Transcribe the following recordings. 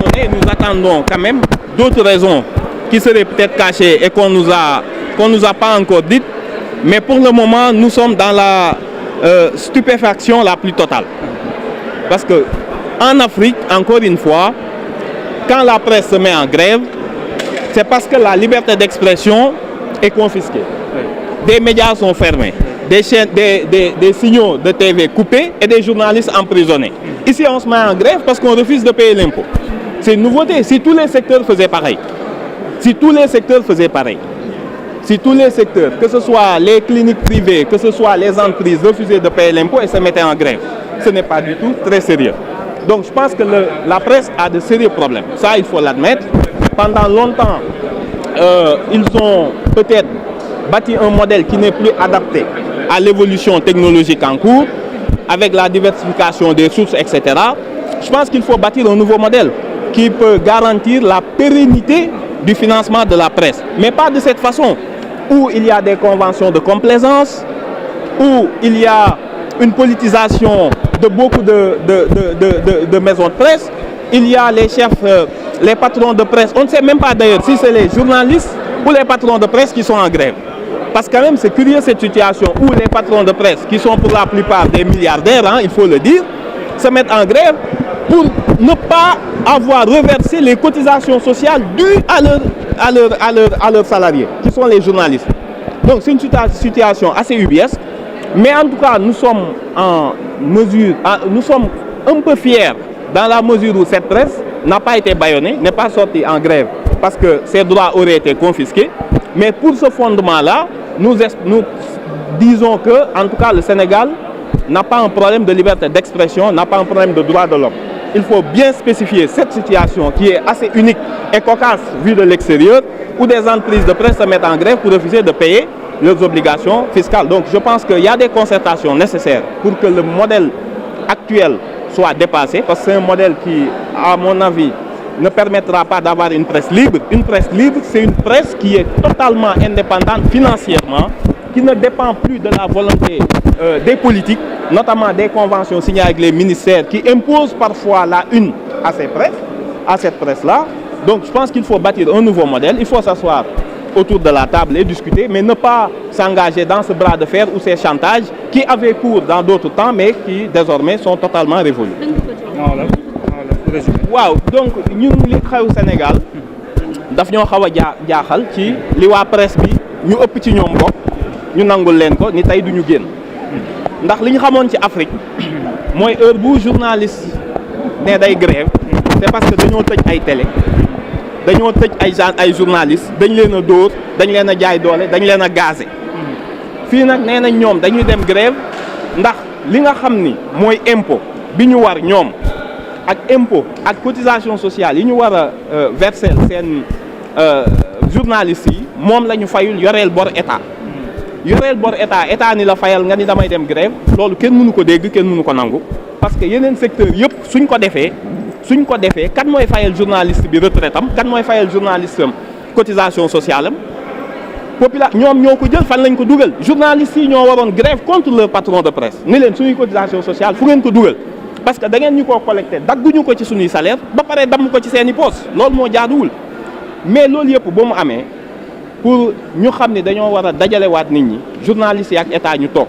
donné, nous attendons quand même d'autres raisons qui seraient peut-être cachées et qu'on nous a pas encore dites. Mais pour le moment, nous sommes dans la stupéfaction la plus totale. Parce que en Afrique, encore une fois, quand la presse se met en grève, c'est parce que la liberté d'expression est confisquée. Des médias sont fermés, des signaux de TV coupés et des journalistes emprisonnés. Ici, on se met en grève parce qu'on refuse de payer l'impôt. C'est une nouveauté. Si tous les secteurs faisaient pareil, si tous les secteurs, que ce soit les cliniques privées, que ce soit les entreprises, refusaient de payer l'impôt et se mettaient en grève, ce n'est pas du tout très sérieux. Donc je pense que la presse a de sérieux problèmes. Ça, il faut l'admettre. Pendant longtemps, ils ont peut-être bâti un modèle qui n'est plus adapté à l'évolution technologique en cours, avec la diversification des sources, etc. Je pense qu'il faut bâtir un nouveau modèle qui peut garantir la pérennité du financement de la presse. Mais pas de cette façon, où il y a des conventions de complaisance, où il y a une politisation de beaucoup de maisons de presse. Il y a les chefs, les patrons de presse. On ne sait même pas d'ailleurs si c'est les journalistes ou les patrons de presse qui sont en grève. Parce que quand même, c'est curieux cette situation où les patrons de presse, qui sont pour la plupart des milliardaires, hein, il faut le dire, se mettent en grève pour ne pas avoir reversé les cotisations sociales dues à leurs salariés, qui sont les journalistes. Donc c'est une situation assez ubuesque. Mais en tout cas, nous sommes en mesure, nous sommes un peu fiers dans la mesure où cette presse n'a pas été bâillonnée, n'est pas sortie en grève parce que ses droits auraient été confisqués. Mais pour ce fondement-là, nous disons que, en tout cas, le Sénégal n'a pas un problème de liberté d'expression, n'a pas un problème de droits de l'homme. Il faut bien spécifier cette situation qui est assez unique et cocasse vue de l'extérieur, où des entreprises de presse se mettent en grève pour refuser de payer leurs obligations fiscales. Donc je pense qu'il y a des concertations nécessaires pour que le modèle actuel soit dépassé, parce que c'est un modèle qui, à mon avis, ne permettra pas d'avoir une presse libre. Une presse libre, c'est une presse qui est totalement indépendante financièrement, qui ne dépend plus de la volonté des politiques, notamment des conventions signées avec les ministères qui imposent parfois la une à cette presse-là. Donc je pense qu'il faut bâtir un nouveau modèle, il faut s'asseoir autour de la table et discuter, mais ne pas s'engager dans ce bras de fer ou ces chantages qui avaient cours dans d'autres temps, mais qui désormais sont totalement révolus. waaw donc ñun li xew Sénégal daf ñoo xaw a jaaxal ci li waa presse bi ñu ëpp ci ñoom bokk ñu nangul leen ko ni tey du ñu génn ndax li ñu xamoon ci Afrique mooy heure bu journaliste ne day grève c'est parce que dañoo tëj ay télé dañoo tëj ay journalistes dañ leen a dóor dañ leen a jaay doole dañ leen a gazé fii nag nee nañ ñoom dañuy dem grève ndax li nga xam ni mooy impôt bi ñu war ñoom ak impôt ak cotisation sociale yi ñu war a verser seen journalistes yi moom la ñu fayul yoreel bor état état ni la fayal nga ni damay dem grève loolu kenn mënu ko dégg kenn mënu ko nangu parce que yeneen secteur yëpp suñ ko defee kan mooy fayal journaliste bi retraite am kan mooy fayal journaliste am cotisation sociale am ñoom ñoo ko jël fan lañ ko dugal journalistes yi ñoo waroon grève contre le patron de presse ni leen suñuy cotisation sociale fu ngeen ko dugal parce que da ngeen ñu koo collecté dagguñu ko ci suñuy salaire ba pare damm ko ci seeni poste loolu moo jaaduwul mais loolu yëpp ba mu amee pour ñu xam ne dañoo war a dajalewaat nit ñi journalistes yi ak état ñu toog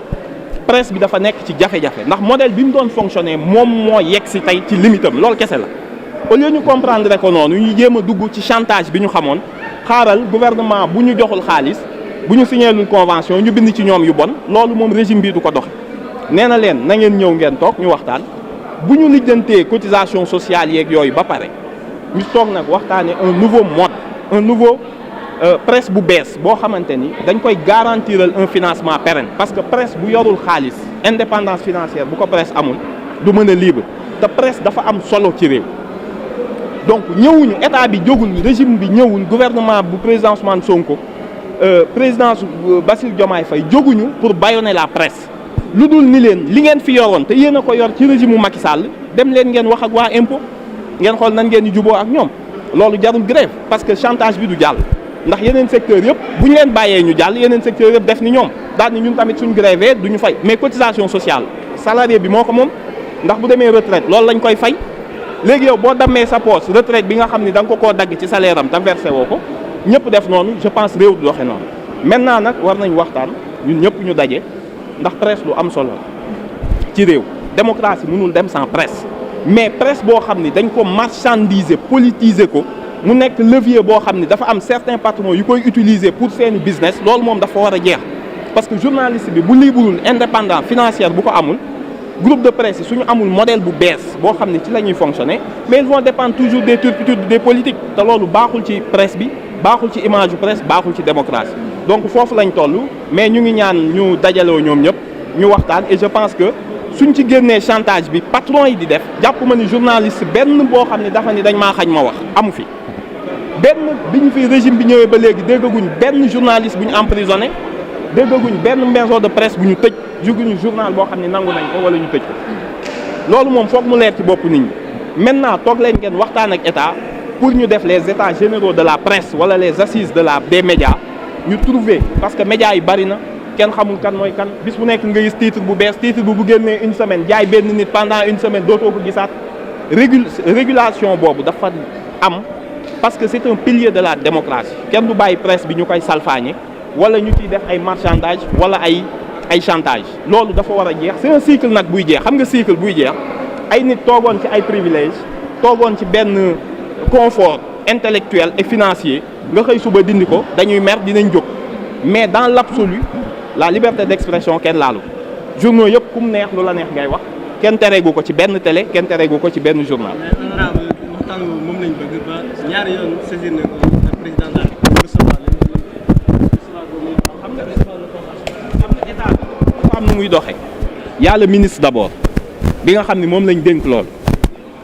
presse bi dafa nekk ci jafe-jafe ndax modèle bi mu doon fonctionner moom moo yegg si tey ci limitam loolu kese la au lieu ñu comprendre ko noonu ñu jéem a dugg ci chantage bi ñu xamoon xaaral gouvernement bu ñu joxul xaalis bu ñu signé lu convention ñu bind ci ñoom yu bon loolu moom régime bi du ko doxe nee na leen na ngeen ñëw ngeen toog ñu waxtaan bu ñu lijjantee cotisation sociale yeeg yooyu ba pare ñu toog nag waxtaane un nouveau mode un nouveau presse bu bees boo xamante ni dañ koy garantiral un financement pérenne parce que presse bu yorul xaalis indépendance financière bu ko presse amul du mën a libre te presse dafa am solo ci réew donc ñëwuñu état bi jógul régime bi ñëwul gouvernement bu président Ousmane Sonko présidence Bassirou Diomaye Faye jóguñu pour bâillonner la presse lu dul ni leen li ngeen fi yoroon te yéen a ko yor ci régime mu Macky Sall dem leen ngeen wax ak waa impôt ngeen xool nan ngeen di juboo ak ñoom loolu jarul grève parce que chantage bi du jàll ndax yeneen secteur yëpp bu ñu leen bàyyee ñu jàll yeneen secteur yëpp def ni ñoom daal ni ñun tamit suñ grévé du ñu fay mais cotisation sociale salarié bi moo ko moom ndax bu demee retraite loolu lañ koy fay léegi yow boo dammee sa poche retraite bi nga xam ni da nga ko koo dagg ci salaire am te versé woo ko ñëpp def noonu je pense réew du doxe noonu. maintenant nag war nañ waxtaan ñun ñëpp ñu daje ndax presse lu am solo ci réew démocratie mënul dem sans presse mais presse boo xam ni dañ ko marchandiser politiser ko mu nekk levier boo xam ni dafa am certains patrons yu koy utiliser pour seeni business loolu moom dafa war a jeex parce que journaliste bi bu liibrul indépendant financière bu ko amul groupe de presse yi suñu amul modèle bu bees boo xam ne ci la ñuy fonctionner mais ils vont dépendre toujours des turpitudes des politiques te loolu baaxul ci presse bi baaxul ci image du presse baaxul ci démocratie donc foofu lañ toll mais ñu ngi ñaan ñu dajaloo ñoom ñëpp ñu waxtaan et je pense que suñ ci génnee chantage bi patron yi di def jàpp ma ni journaliste benn boo xam ne dafa ni dañ maa xañ ma wax amu fi benn bi ñu fi régime bi ñëwee ba léegi déggaguñ benn journaliste bu ñu emprisonné déggaguñ benn maison de presse bu ñu tëj juguñu journal boo xam ne nangu nañ ko wala ñu tëj ko loolu moom foog mu leer ci bopp nit ñi maintenant toog leen ngeen waxtaan ak état pour ñu def les états généraux de la presse wala les assises des médias ñu trouver parce que médias yi bari na kenn xamul kan mooy kan bis bu nekk nga gis titre bu bees titre bu génnee une semaine jaay benn nit pendant une semaine dootoo ko gisaat régulation boobu dafa am parce que c'est un pilier de la démocratie kenn du bàyyi presse bi ñu koy salfaañe wala ñu ciy def ay marchandage wala ay chantage loolu dafa war a jeex c'est un cycle nag buy jeex xam nga cycle buy jeex ay nit toogoon ci ay privilèges toogoon ci benn confort intellectuel et financier nga xëy suba dindi ko dañuy mer dinañ jóg mais dans l'absolu la liberté d'expression kenn laalu journaux yëpp ku mu neex lu la neex ngay wax kenn tereegu ko ci benn télé kenn tereegu ko ci benn journal. mais honorable waxtaan moom lañ bëgg ba ñaari yoon saisir na ko président de la République recevoir xam nga état dafa am nu muy doxee yàlla ministre d'abord bi nga xam ni moom lañ dénk lool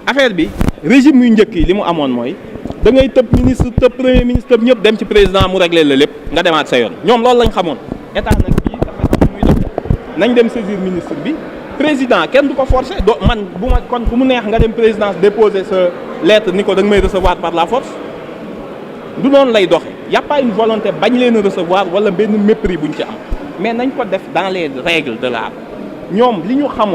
affaire bi régime yu njëkk yi li mu amoon mooy da ngay tëb ministre tëb premier ministre tëb ñëpp dem ci président mu régler la lépp nga demaat sa yoon ñoom loolu lañ xamoon état nag bii dafa am nu muy doxee nañ dem saisir ministre bi président kenn du ko forcer do man bu ma kon ku mu neex nga dem présidence déposer sa lettre ni ko da nga may recevoir par la force du noonu lay doxe y a pas une volonté bañ leen a recevoir wala benn mépris buñ ci am mais nañ ko def dans les règles de l'art ñoom li ñu xamoon